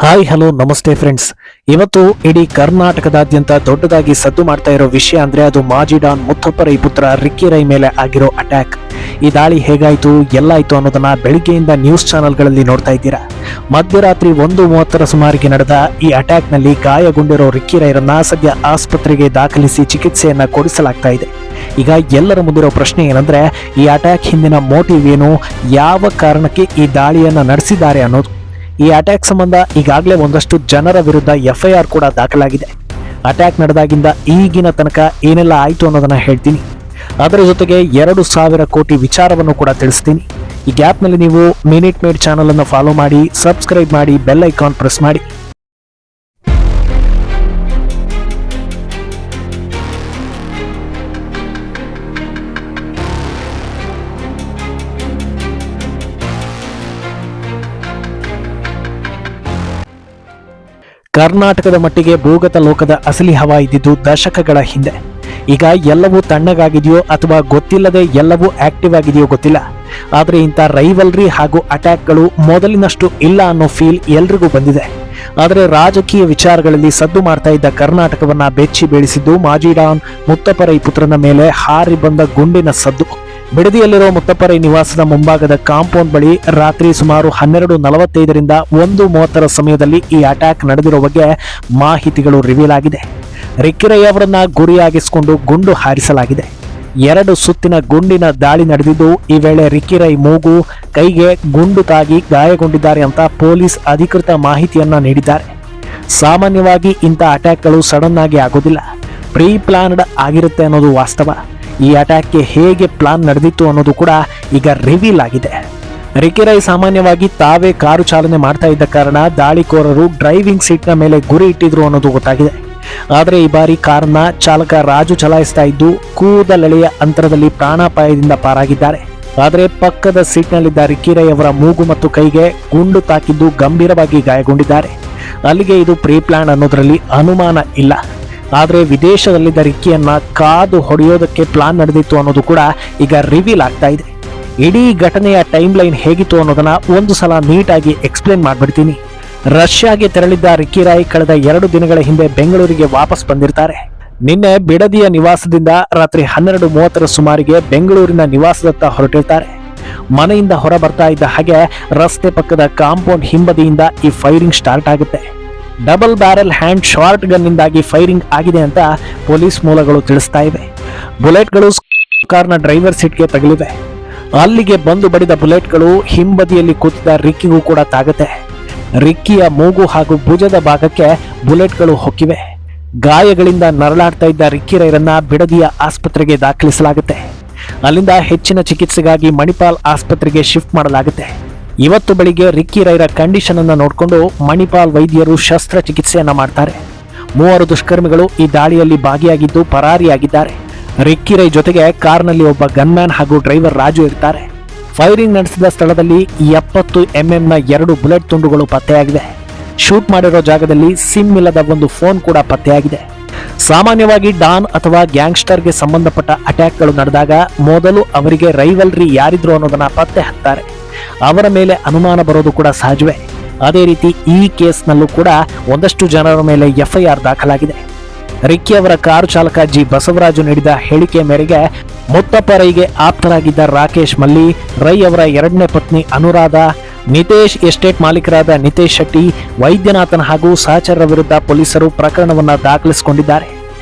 Hi hello ನಮಸ್ತೆ friends. ಇವತ್ತು ಇಡೀ ಕರ್ನಾಟಕದಾದ್ಯಂತ ದೊಡ್ಡದಾಗಿ ಸದ್ದು ಮಾಡ್ತಾ ಇರೋ ವಿಷಯ ಅಂದ್ರೆ ಅದು ಮಾಜಿ ಡಾನ್ ಮುತ್ತಪ್ಪ ರೈ ಪುತ್ರ ರಿಕ್ಕಿ ರೈ ಮೇಲೆ ಆಗಿರೋ ಅಟ್ಯಾಕ್. ಈ ದಾಳಿ ಹೇಗಾಯ್ತು ಎಲ್ಲಾಯ್ತು ಅನ್ನೋದನ್ನ ಬೆಳಿಗ್ಗೆಯಿಂದ ನ್ಯೂಸ್ ಚಾನೆಲ್ಗಳಲ್ಲಿ ನೋಡ್ತಾ ಇದ್ದೀರಾ. ಮಧ್ಯರಾತ್ರಿ 1:30 ಸುಮಾರಿಗೆ ನಡೆದ ಈ ಅಟ್ಯಾಕ್ ನಲ್ಲಿ ಗಾಯಗೊಂಡಿರೋ ರಿಕ್ಕಿ ರೈರನ್ನ ಸದ್ಯ ಆಸ್ಪತ್ರೆಗೆ ದಾಖಲಿಸಿ ಚಿಕಿತ್ಸೆಯನ್ನ ಕೊಡಿಸಲಾಗ್ತಾ ಇದೆ. ಈಗ ಎಲ್ಲರ ಮುಂದಿರೋ ಪ್ರಶ್ನೆ ಏನಂದ್ರೆ, ಈ ಅಟ್ಯಾಕ್ ಹಿಂದಿನ ಮೋಟಿವ್ ಏನು, ಯಾವ ಕಾರಣಕ್ಕೆ ಈ ದಾಳಿಯನ್ನ ನಡೆಸಿದ್ದಾರೆ ಅನ್ನೋದು. ಈ ಅಟ್ಯಾಕ್ ಸಂಬಂಧ ಈಗಾಗಲೇ ಒಂದಷ್ಟು ಜನರ ವಿರುದ್ಧ FIR ಕೂಡ ದಾಖಲಾಗಿದೆ. ಅಟ್ಯಾಕ್ ನಡೆದಾಗಿಂದ ಈಗಿನ ತನಕ ಏನೆಲ್ಲ ಆಯಿತು ಅನ್ನೋದನ್ನ ಹೇಳ್ತೀನಿ. ಅದರ ಜೊತೆಗೆ 2,000 ಕೋಟಿ ವಿಚಾರವನ್ನು ಕೂಡ ತಿಳಿಸ್ತೀನಿ. ಈ ಗ್ಯಾಪ್ನಲ್ಲಿ ನೀವು ಮಿನಿಟ್ ಮೇಡ್ ಚಾನಲ್ ಅನ್ನು ಫಾಲೋ ಮಾಡಿ, ಸಬ್ಸ್ಕ್ರೈಬ್ ಮಾಡಿ, ಬೆಲ್ ಐಕಾನ್ ಪ್ರೆಸ್ ಮಾಡಿ. ಕರ್ನಾಟಕದ ಮಟ್ಟಿಗೆ ಭೂಗತ ಲೋಕದ ಅಸಲಿ ಹವಾ ಇದ್ದಿದ್ದು ದಶಕಗಳ ಹಿಂದೆ. ಈಗ ಎಲ್ಲವೂ ತಣ್ಣಗಾಗಿದೆಯೋ ಅಥವಾ ಗೊತ್ತಿಲ್ಲದೆ ಎಲ್ಲವೂ ಆಕ್ಟಿವ್ ಆಗಿದೆಯೋ ಗೊತ್ತಿಲ್ಲ. ಆದರೆ ಇಂಥ ರೈವಲ್ರಿ ಹಾಗೂ ಅಟ್ಯಾಕ್ಗಳು ಮೊದಲಿನಷ್ಟು ಇಲ್ಲ ಅನ್ನೋ ಫೀಲ್ ಎಲ್ರಿಗೂ ಬಂದಿದೆ. ಆದರೆ ರಾಜಕೀಯ ವಿಚಾರಗಳಲ್ಲಿ ಸದ್ದು ಮಾಡ್ತಾ ಇದ್ದ ಕರ್ನಾಟಕವನ್ನ ಬೆಚ್ಚಿ ಬೀಳಿಸಿದ್ದು ಮಾಜಿ ಡಾನ್ ಮುತ್ತಪ್ಪ ರೈ ಪುತ್ರನ ಮೇಲೆ ಹಾರಿ ಬಂದ ಗುಂಡಿನ ಸದ್ದು. ಬಿಡದಿಯಲ್ಲಿರೋ ಮುತ್ತಪ್ಪ ರೈ ನಿವಾಸದ ಮುಂಭಾಗದ ಕಾಂಪೌಂಡ್ ಬಳಿ ರಾತ್ರಿ ಸುಮಾರು 12:45ರಿಂದ 1:30 ಸಮಯದಲ್ಲಿ ಈ ಅಟ್ಯಾಕ್ ನಡೆದಿರೋ ಬಗ್ಗೆ ಮಾಹಿತಿಗಳು ರಿವೀಲ್ ಆಗಿದೆ. ರಿಕ್ಕಿ ರೈ ಅವರನ್ನ ಗುರಿಯಾಗಿಸಿಕೊಂಡು ಗುಂಡು ಹಾರಿಸಲಾಗಿದೆ. 2 ಸುತ್ತಿನ ಗುಂಡಿನ ದಾಳಿ ನಡೆದಿದ್ದು, ಈ ವೇಳೆ ರಿಕ್ಕಿ ರೈ ಮೂಗು, ಕೈಗೆ ಗುಂಡು ತಾಗಿ ಗಾಯಗೊಂಡಿದ್ದಾರೆ ಅಂತ ಪೊಲೀಸ್ ಅಧಿಕೃತ ಮಾಹಿತಿಯನ್ನ ನೀಡಿದ್ದಾರೆ. ಸಾಮಾನ್ಯವಾಗಿ ಇಂಥ ಅಟ್ಯಾಕ್ಗಳು ಸಡನ್ ಆಗಿ ಆಗೋದಿಲ್ಲ, ಪ್ರೀ ಪ್ಲಾನ್ಡ್ ಆಗಿರುತ್ತೆ ಅನ್ನೋದು ವಾಸ್ತವ. ಈ ಅಟ್ಯಾಕ್ಗೆ ಹೇಗೆ ಪ್ಲಾನ್ ನಡೆದಿತ್ತು ಅನ್ನೋದು ಕೂಡ ಈಗ ರಿವೀಲ್ ಆಗಿದೆ. ರಿಕ್ಕಿ ರೈ ಸಾಮಾನ್ಯವಾಗಿ ತಾವೇ ಕಾರು ಚಾಲನೆ ಮಾಡ್ತಾ ಇದ್ದ ಕಾರಣ ದಾಳಿಕೋರರು ಡ್ರೈವಿಂಗ್ ಸೀಟ್ನ ಮೇಲೆ ಗುರಿ ಇಟ್ಟಿದ್ರು ಅನ್ನೋದು ಗೊತ್ತಾಗಿದೆ. ಆದರೆ ಈ ಬಾರಿ ಕಾರನ್ನ ಚಾಲಕ ರಾಜು ಚಲಾಯಿಸ್ತಾ ಇದ್ದು ಕೂದಲೆಳೆಯ ಅಂತರದಲ್ಲಿ ಪ್ರಾಣಾಪಾಯದಿಂದ ಪಾರಾಗಿದ್ದಾರೆ. ಆದರೆ ಪಕ್ಕದ ಸೀಟ್ನಲ್ಲಿದ್ದ ರಿಕ್ಕಿ ರೈ ಅವರ ಮೂಗು ಮತ್ತು ಕೈಗೆ ಗುಂಡು ತಾಕಿದ್ದು ಗಂಭೀರವಾಗಿ ಗಾಯಗೊಂಡಿದ್ದಾರೆ. ಅಲ್ಲಿಗೆ ಇದು ಪ್ರೀ ಪ್ಲಾನ್ ಅನ್ನೋದ್ರಲ್ಲಿ ಅನುಮಾನ ಇಲ್ಲ. ಆದರೆ ವಿದೇಶದಲ್ಲಿದ್ದ ರಿಕ್ಕಿಯನ್ನ ಕಾದು ಹೊಡೆಯೋದಕ್ಕೆ ಪ್ಲಾನ್ ನಡೆದಿತ್ತು ಅನ್ನೋದು ಕೂಡ ಈಗ ರಿವೀಲ್ ಆಗ್ತಾ ಇದೆ. ಇಡೀ ಘಟನೆಯ ಟೈಮ್ ಲೈನ್ ಹೇಗಿತ್ತು ಅನ್ನೋದನ್ನ ಒಂದು ಸಲ ನೀಟಾಗಿ ಎಕ್ಸ್ಪ್ಲೇನ್ ಮಾಡ್ಬಿಡ್ತೀನಿ. ರಷ್ಯಾಗೆ ತೆರಳಿದ್ದ ರಿಕ್ಕಿ ರೈ ಕಳೆದ 2 ದಿನಗಳ ಹಿಂದೆ ಬೆಂಗಳೂರಿಗೆ ವಾಪಸ್ ಬಂದಿರ್ತಾರೆ. ನಿನ್ನೆ ಬಿಡದಿಯ ನಿವಾಸದಿಂದ ರಾತ್ರಿ 12:30 ಸುಮಾರಿಗೆ ಬೆಂಗಳೂರಿನ ನಿವಾಸದತ್ತ ಹೊರಟಿರ್ತಾರೆ. ಮನೆಯಿಂದ ಹೊರ ಬರ್ತಾ ಇದ್ದ ಹಾಗೆ ರಸ್ತೆ ಪಕ್ಕದ ಕಾಂಪೌಂಡ್ ಹಿಂಬದಿಯಿಂದ ಈ ಫೈರಿಂಗ್ ಸ್ಟಾರ್ಟ್ ಆಗುತ್ತೆ. Double barrel hand short gun ನಿಂದಾಗಿ ಫೈರಿಂಗ್ ಆಗಿದೆ ಅಂತ ಪೊಲೀಸ್ ಮೂಲಗಳು ತಿಳಿಸ್ತಾ ಇವೆ. ಬುಲೆಟ್ಗಳು ಕಾರ್ನ ಡ್ರೈವರ್ ಸೀಟ್ಗೆ ತಗುಲಿವೆ. ಅಲ್ಲಿಗೆ ಬಂದು ಬಡಿದ ಬುಲೆಟ್ಗಳು ಹಿಂಬದಿಯಲ್ಲಿ ಕೂತಿದ್ದ ರಿಕ್ಕಿಗೂ ಕೂಡ ತಾಗುತ್ತೆ. ರಿಕ್ಕಿಯ ಮೂಗು ಹಾಗೂ ಭುಜದ ಭಾಗಕ್ಕೆ ಬುಲೆಟ್ಗಳು ಹೊಕ್ಕಿವೆ. ಗಾಯಗಳಿಂದ ನರಳಾಡ್ತಾ ಇದ್ದ ರಿಕ್ಕಿ ರೈರನ್ನ ಬಿಡದಿಯ ಆಸ್ಪತ್ರೆಗೆ ದಾಖಲಿಸಲಾಗುತ್ತೆ. ಅಲ್ಲಿಂದ ಹೆಚ್ಚಿನ ಚಿಕಿತ್ಸೆಗಾಗಿ ಮಣಿಪಾಲ್ ಆಸ್ಪತ್ರೆಗೆ ಶಿಫ್ಟ್ ಮಾಡಲಾಗುತ್ತೆ. ಇವತ್ತು ಬೆಳಿಗ್ಗೆ ರಿಕ್ಕಿ ರೈರ ಕಂಡೀಷನ್ ಅನ್ನ ನೋಡಿಕೊಂಡು ಮಣಿಪಾಲ್ ವೈದ್ಯರು ಶಸ್ತ್ರಚಿಕಿತ್ಸೆಯನ್ನ ಮಾಡ್ತಾರೆ. 3 ದುಷ್ಕರ್ಮಿಗಳು ಈ ದಾಳಿಯಲ್ಲಿ ಭಾಗಿಯಾಗಿದ್ದು ಪರಾರಿಯಾಗಿದ್ದಾರೆ. ರಿಕ್ಕಿ ರೈ ಜೊತೆಗೆ ಕಾರ್ನಲ್ಲಿ ಒಬ್ಬ ಗನ್ಮ್ಯಾನ್ ಹಾಗೂ ಡ್ರೈವರ್ ರಾಜು ಇರ್ತಾರೆ. ಫೈರಿಂಗ್ ನಡೆಸಿದ ಸ್ಥಳದಲ್ಲಿ 70 mm ನ 2 ಬುಲೆಟ್ ತುಂಡುಗಳು ಪತ್ತೆಯಾಗಿವೆ. ಶೂಟ್ ಮಾಡಿರೋ ಜಾಗದಲ್ಲಿ ಸಿಮ್ ಇಲ್ಲದ ಒಂದು ಫೋನ್ ಕೂಡ ಪತ್ತೆಯಾಗಿದೆ. ಸಾಮಾನ್ಯವಾಗಿ ಡಾನ್ ಅಥವಾ ಗ್ಯಾಂಗ್ಸ್ಟರ್ಗೆ ಸಂಬಂಧಪಟ್ಟ ಅಟ್ಯಾಕ್ಗಳು ನಡೆದಾಗ ಮೊದಲು ಅವರಿಗೆ ರೈವಲ್ರಿ ಯಾರಿದ್ರು ಅನ್ನೋದನ್ನ ಪತ್ತೆ ಹಚ್ತಾರೆ. ಅವರ ಮೇಲೆ ಅನುಮಾನ ಬರೋದು ಕೂಡ ಸಹಜವೇ. ಅದೇ ರೀತಿ ಈ ಕೇಸ್ನಲ್ಲೂ ಕೂಡ ಒಂದಷ್ಟು ಜನರ ಮೇಲೆ FIR ದಾಖಲಾಗಿದೆ. ರಿಕ್ಕಿ ಅವರ ಕಾರು ಚಾಲಕ ಜಿ ಬಸವರಾಜು ನೀಡಿದ ಹೇಳಿಕೆ ಮೇರೆಗೆ ಮುತ್ತಪ್ಪ ರೈಗೆ ಆಪ್ತರಾಗಿದ್ದ ರಾಕೇಶ್ ಮಲ್ಲಿ, ರೈ ಅವರ 2ನೇ ಪತ್ನಿ ಅನುರಾಧ, ನಿತೇಶ್ ಎಸ್ಟೇಟ್ ಮಾಲೀಕರಾದ ನಿತೇಶ್ ಶೆಟ್ಟಿ, ವೈದ್ಯನಾಥನ್ ಹಾಗೂ ಸಹಚರರ ವಿರುದ್ಧ ಪೊಲೀಸರು ಪ್ರಕರಣವನ್ನ ದಾಖಲಿಸಿಕೊಂಡಿದ್ದಾರೆ.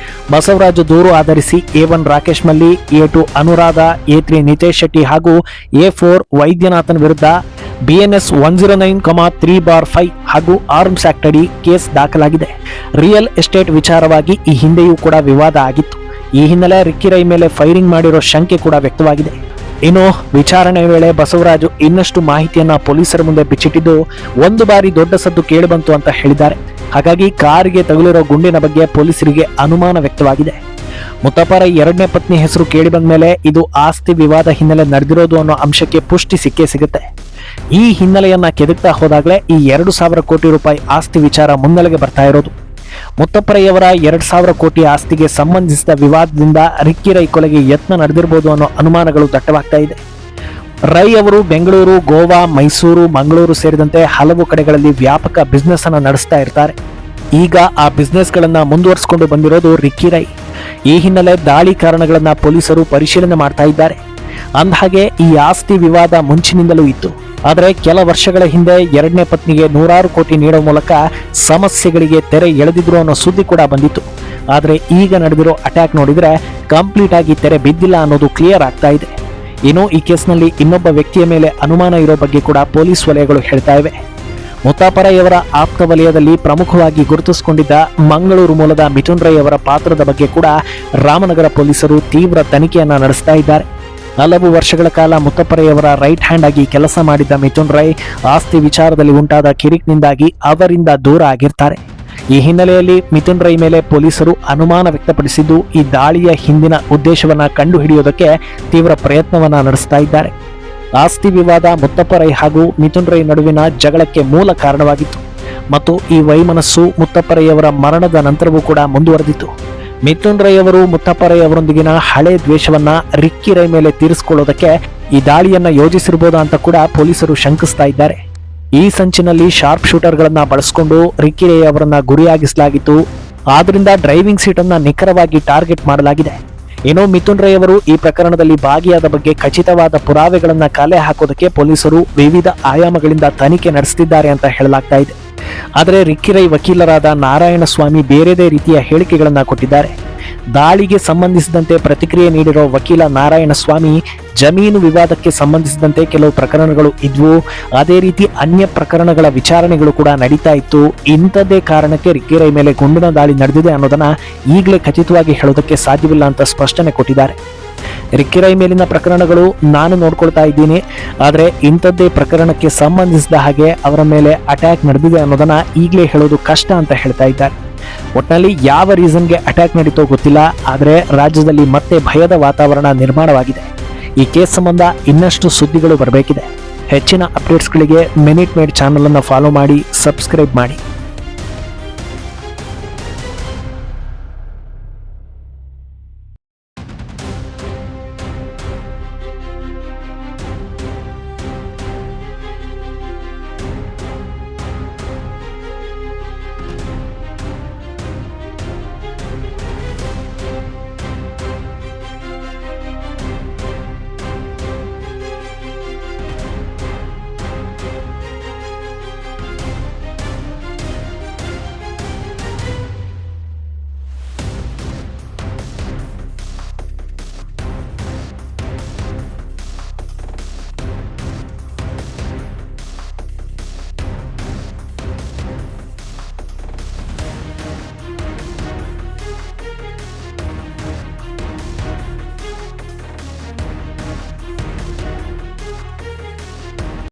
ಬಸವರಾಜು ದೂರು ಆಧರಿಸಿ A1 ರಾಕೇಶ್ ಮಲ್ಲಿ, A2 ಅನುರಾಧ, A3 ನಿತೇಶ್ ಶೆಟ್ಟಿ ಹಾಗೂ A4 ವೈದ್ಯನಾಥನ್ ವಿರುದ್ಧ BNS 109(3)5 ಹಾಗೂ ಆರ್ಮ್ಸ್ ಆಕ್ಟ್ ಅಡಿ ಕೇಸ್ ದಾಖಲಾಗಿದೆ. ರಿಯಲ್ ಎಸ್ಟೇಟ್ ವಿಚಾರವಾಗಿ ಈ ಹಿಂದೆಯೂ ಕೂಡ ವಿವಾದ ಆಗಿತ್ತು. ಈ ಹಿನ್ನೆಲೆ ರಿಕ್ಕಿ ರೈ ಮೇಲೆ ಫೈರಿಂಗ್ ಮಾಡಿರೋ ಶಂಕೆ ಕೂಡ ವ್ಯಕ್ತವಾಗಿದೆ. ಇನ್ನು ವಿಚಾರಣೆ ವೇಳೆ ಬಸವರಾಜು ಇನ್ನಷ್ಟು ಮಾಹಿತಿಯನ್ನ ಪೊಲೀಸರ ಮುಂದೆ ಬಿಚ್ಚಿಟ್ಟಿದ್ದು, 1 ಬಾರಿ ದೊಡ್ಡ ಸದ್ದು ಕೇಳಿಬಂತು ಅಂತ ಹೇಳಿದ್ದಾರೆ. ಹಾಗಾಗಿ ಕಾರಿಗೆ ತಗುಲಿರೋ ಗುಂಡಿನ ಬಗ್ಗೆ ಪೊಲೀಸರಿಗೆ ಅನುಮಾನ ವ್ಯಕ್ತವಾಗಿದೆ. ಮುತ್ತಪ್ಪ ರೈ 2ನೇ ಪತ್ನಿ ಹೆಸರು ಕೇಳಿ ಬಂದ ಮೇಲೆ ಇದು ಆಸ್ತಿ ವಿವಾದ ಹಿನ್ನೆಲೆ ನಡೆದಿರೋದು ಅನ್ನೋ ಅಂಶಕ್ಕೆ ಪುಷ್ಟಿ ಸಿಕ್ಕೇ ಸಿಗುತ್ತೆ. ಈ ಹಿನ್ನೆಲೆಯನ್ನ ಕೆದಕ್ತಾ ಹೋದಾಗಲೇ ಈ 2,000 ಕೋಟಿ ರೂಪಾಯಿ ಆಸ್ತಿ ವಿಚಾರ ಮುನ್ನೆಲೆಗೆ ಬರ್ತಾ ಇರೋದು. ಮುತ್ತಪ್ಪ ರೈ ಅವರ 2,000 ಕೋಟಿ ಆಸ್ತಿಗೆ ಸಂಬಂಧಿಸಿದ ವಿವಾದದಿಂದ ರಿಕ್ಕಿ ರೈ ಕೊಲೆಗೆ ಯತ್ನ ನಡೆದಿರಬಹುದು ಅನ್ನೋ ಅನುಮಾನಗಳು ದಟ್ಟವಾಗ್ತಾ ಇದೆ. ರೈ ಅವರು ಬೆಂಗಳೂರು, ಗೋವಾ, ಮೈಸೂರು, ಮಂಗಳೂರು ಸೇರಿದಂತೆ ಹಲವು ಕಡೆಗಳಲ್ಲಿ ವ್ಯಾಪಕ ಬಿಸ್ನೆಸ್ ಅನ್ನು ನಡೆಸ್ತಾ ಇರ್ತಾರೆ. ಈಗ ಆ ಬಿಸ್ನೆಸ್ಗಳನ್ನ ಮುಂದುವರಿಸಿಕೊಂಡು ಬಂದಿರೋದು ರಿಕ್ಕಿ ರೈ. ಈ ಹಿನ್ನೆಲೆ ದಾಳಿ ಕಾರಣಗಳನ್ನ ಪೊಲೀಸರು ಪರಿಶೀಲನೆ ಮಾಡ್ತಾ ಇದ್ದಾರೆ. ಅಂದಹಾಗೆ ಈ ಆಸ್ತಿ ವಿವಾದ ಮುಂಚಿನಿಂದಲೂ ಇತ್ತು. ಆದರೆ ಕೆಲ ವರ್ಷಗಳ ಹಿಂದೆ ಎರಡನೇ ಪತ್ನಿಗೆ 100 ಕೋಟಿ ನೀಡುವ ಮೂಲಕ ಸಮಸ್ಯೆಗಳಿಗೆ ತೆರೆ ಎಳೆದಿದ್ರು ಅನ್ನೋ ಸುದ್ದಿ ಕೂಡ ಬಂದಿತ್ತು. ಆದರೆ ಈಗ ನಡೆದಿರೋ ಅಟ್ಯಾಕ್ ನೋಡಿದ್ರೆ ಕಂಪ್ಲೀಟ್ ಆಗಿ ತೆರೆ ಬಿದ್ದಿಲ್ಲ ಅನ್ನೋದು ಕ್ಲಿಯರ್ ಆಗ್ತಾ ಇದೆ. ಇನ್ನು ಈ ಕೇಸ್ನಲ್ಲಿ ಇನ್ನೊಬ್ಬ ವ್ಯಕ್ತಿಯ ಮೇಲೆ ಅನುಮಾನ ಇರೋ ಬಗ್ಗೆ ಕೂಡ ಪೊಲೀಸ್ ವಲಯಗಳು ಹೇಳ್ತಾ ಇವೆ. ಮುತ್ತಪ್ಪ ರೈ ಅವರ ಆಪ್ತ ವಲಯದಲ್ಲಿ ಪ್ರಮುಖವಾಗಿ ಗುರುತಿಸಿಕೊಂಡಿದ್ದ ಮಂಗಳೂರು ಮೂಲದ ಮಿಥುನ್ ರೈ ಅವರ ಪಾತ್ರದ ಬಗ್ಗೆ ಕೂಡ ರಾಮನಗರ ಪೊಲೀಸರು ತೀವ್ರ ತನಿಖೆಯನ್ನ ನಡೆಸ್ತಾ ಇದ್ದಾರೆ. ಹಲವು ವರ್ಷಗಳ ಕಾಲ ಮುತ್ತಪ್ಪ ರೈ ಅವರ ರೈಟ್ ಹ್ಯಾಂಡ್ ಆಗಿ ಕೆಲಸ ಮಾಡಿದ್ದ ಮಿಥುನ್ ರೈ ಆಸ್ತಿ ವಿಚಾರದಲ್ಲಿ ಉಂಟಾದ ಕಿರಿಕಿನಿಂದಾಗಿ ಅವರಿಂದ ದೂರ ಆಗಿರ್ತಾರೆ. ಈ ಹಿನ್ನೆಲೆಯಲ್ಲಿ ಮಿಥುನ್ ರೈ ಮೇಲೆ ಪೊಲೀಸರು ಅನುಮಾನ ವ್ಯಕ್ತಪಡಿಸಿದ್ದು ಈ ದಾಳಿಯ ಹಿಂದಿನ ಉದ್ದೇಶವನ್ನ ಕಂಡುಹಿಡಿಯೋದಕ್ಕೆ ತೀವ್ರ ಪ್ರಯತ್ನವನ್ನ ನಡೆಸ್ತಾ ಇದ್ದಾರೆ. ಆಸ್ತಿ ವಿವಾದ ಮುತ್ತಪ್ಪ ರೈ ಹಾಗೂ ಮಿಥುನ್ ರೈ ನಡುವಿನ ಜಗಳಕ್ಕೆ ಮೂಲ ಕಾರಣವಾಗಿತ್ತು ಮತ್ತು ಈ ವೈಮನಸ್ಸು ಮುತ್ತಪ್ಪ ರೈ ಅವರ ಮರಣದ ನಂತರವೂ ಕೂಡ ಮುಂದುವರೆದಿತ್ತು. ಮಿಥುನ್ ರೈ ಅವರು ಮುತ್ತಪ್ಪ ರೈ ಅವರೊಂದಿಗಿನ ಹಳೆ ದ್ವೇಷವನ್ನ ರಿಕ್ಕಿ ರೈ ಮೇಲೆ ತೀರಿಸಿಕೊಳ್ಳೋದಕ್ಕೆ ಈ ದಾಳಿಯನ್ನ ಯೋಜಿಸಿರಬಹುದಾ ಅಂತ ಕೂಡ ಪೊಲೀಸರು ಶಂಕಿಸ್ತಾ ಇದ್ದಾರೆ. ಈ ಸಂಚಿನಲ್ಲಿ ಶಾರ್ಪ್ ಶೂಟರ್ಗಳನ್ನ ಬಳಸಿಕೊಂಡು ರಿಕ್ಕಿ ರೈ ಅವರನ್ನ ಗುರಿಯಾಗಿಸಲಾಗಿತ್ತು. ಆದ್ರಿಂದ ಡ್ರೈವಿಂಗ್ ಸೀಟ್ ಅನ್ನ ನಿಖರವಾಗಿ ಟಾರ್ಗೆಟ್ ಮಾಡಲಾಗಿದೆ. ಏನೋ ಮಿಥುನ್ ರೈ ಅವರು ಈ ಪ್ರಕರಣದಲ್ಲಿ ಭಾಗಿಯಾದ ಬಗ್ಗೆ ಖಚಿತವಾದ ಪುರಾವೆಗಳನ್ನ ಕಲೆ ಹಾಕೋದಕ್ಕೆ ಪೊಲೀಸರು ವಿವಿಧ ಆಯಾಮಗಳಿಂದ ತನಿಖೆ ನಡೆಸುತ್ತಿದ್ದಾರೆ ಅಂತ ಹೇಳಲಾಗ್ತಾ ಇದೆ. ಆದರೆ ರಿಕ್ಕಿ ರೈ ವಕೀಲರಾದ ನಾರಾಯಣ ಸ್ವಾಮಿ ಬೇರೆದೇ ರೀತಿಯ ಹೇಳಿಕೆಗಳನ್ನ ಕೊಟ್ಟಿದ್ದಾರೆ. ದಾಳಿಗೆ ಸಂಬಂಧಿಸಿದಂತೆ ಪ್ರತಿಕ್ರಿಯೆ ನೀಡಿರೋ ವಕೀಲ ನಾರಾಯಣ ಸ್ವಾಮಿ, ಜಮೀನು ವಿವಾದಕ್ಕೆ ಸಂಬಂಧಿಸಿದಂತೆ ಕೆಲವು ಪ್ರಕರಣಗಳು ಇದ್ವು, ಅದೇ ರೀತಿ ಅನ್ಯ ಪ್ರಕರಣಗಳ ವಿಚಾರಣೆಗಳು ಕೂಡ ನಡೀತಾ ಇತ್ತು. ಇಂಥದ್ದೇ ಕಾರಣಕ್ಕೆ ರಿಕ್ಕಿ ರೈ ಮೇಲೆ ಗುಂಡಿನ ದಾಳಿ ನಡೆದಿದೆ ಅನ್ನೋದನ್ನ ಈಗಲೇ ಖಚಿತವಾಗಿ ಹೇಳೋದಕ್ಕೆ ಸಾಧ್ಯವಿಲ್ಲ ಅಂತ ಸ್ಪಷ್ಟನೆ ಕೊಟ್ಟಿದ್ದಾರೆ. ರಿಕ್ಕಿ ರೈ ಮೇಲಿನ ಪ್ರಕರಣಗಳು ನಾನು ನೋಡ್ಕೊಳ್ತಾ ಇದ್ದೀನಿ, ಆದರೆ ಇಂಥದ್ದೇ ಪ್ರಕರಣಕ್ಕೆ ಸಂಬಂಧಿಸಿದ ಹಾಗೆ ಅವರ ಮೇಲೆ ಅಟ್ಯಾಕ್ ನಡೆದಿದೆ ಅನ್ನೋದನ್ನ ಈಗಲೇ ಹೇಳೋದು ಕಷ್ಟ ಅಂತ ಹೇಳ್ತಾ ಇದ್ದಾರೆ. ಒಟ್ಟಿನಲ್ಲಿ ಯಾವ ರೀಸನ್ಗೆ ಅಟ್ಯಾಕ್ ನಡೀತೋ ಗೊತ್ತಿಲ್ಲ, ಆದರೆ ರಾಜ್ಯದಲ್ಲಿ ಮತ್ತೆ ಭಯದ ವಾತಾವರಣ ನಿರ್ಮಾಣವಾಗಿದೆ. ಈ ಕೇಸ್ ಸಂಬಂಧ ಇನ್ನಷ್ಟು ಸುದ್ದಿಗಳು ಬರಬೇಕಿದೆ. ಹೆಚ್ಚಿನ ಅಪ್ಡೇಟ್ಸ್ಗಳಿಗೆ ಮಿನಿಟ್ ಮೇಡ್ ಚಾನಲ್ ಅನ್ನು ಫಾಲೋ ಮಾಡಿ, ಸಬ್ಸ್ಕ್ರೈಬ್ ಮಾಡಿ.